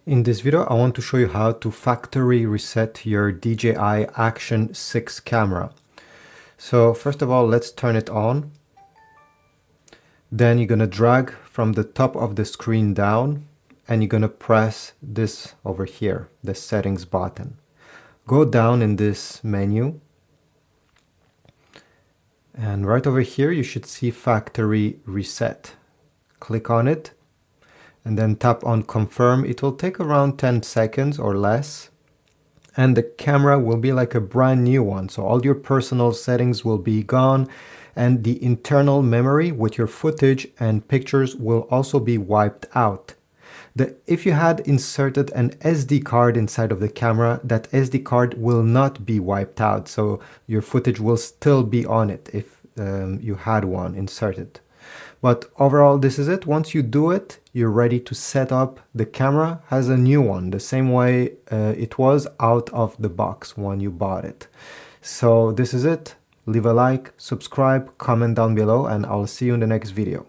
In this video, I want to show you how to factory reset your DJI Action 6 camera. So first of all, let's turn it on. Then you're going to drag from the top of the screen down and you're going to press this over here, the settings button. Go down in this menu. And right over here, you should see factory reset. Click on it. And then tap on confirm. It will take around 10 seconds or less. And the camera will be like a brand new one. So all your personal settings will be gone. And the internal memory with your footage and pictures will also be wiped out. If you had inserted an SD card inside of the camera, that SD card will not be wiped out. So your footage will still be on it if you had one inserted. But overall, this is it. Once you do it, you're ready to set up the camera as a new one, the same way it was out of the box when you bought it. So this is it. Leave a like, subscribe, comment down below, and I'll see you in the next video.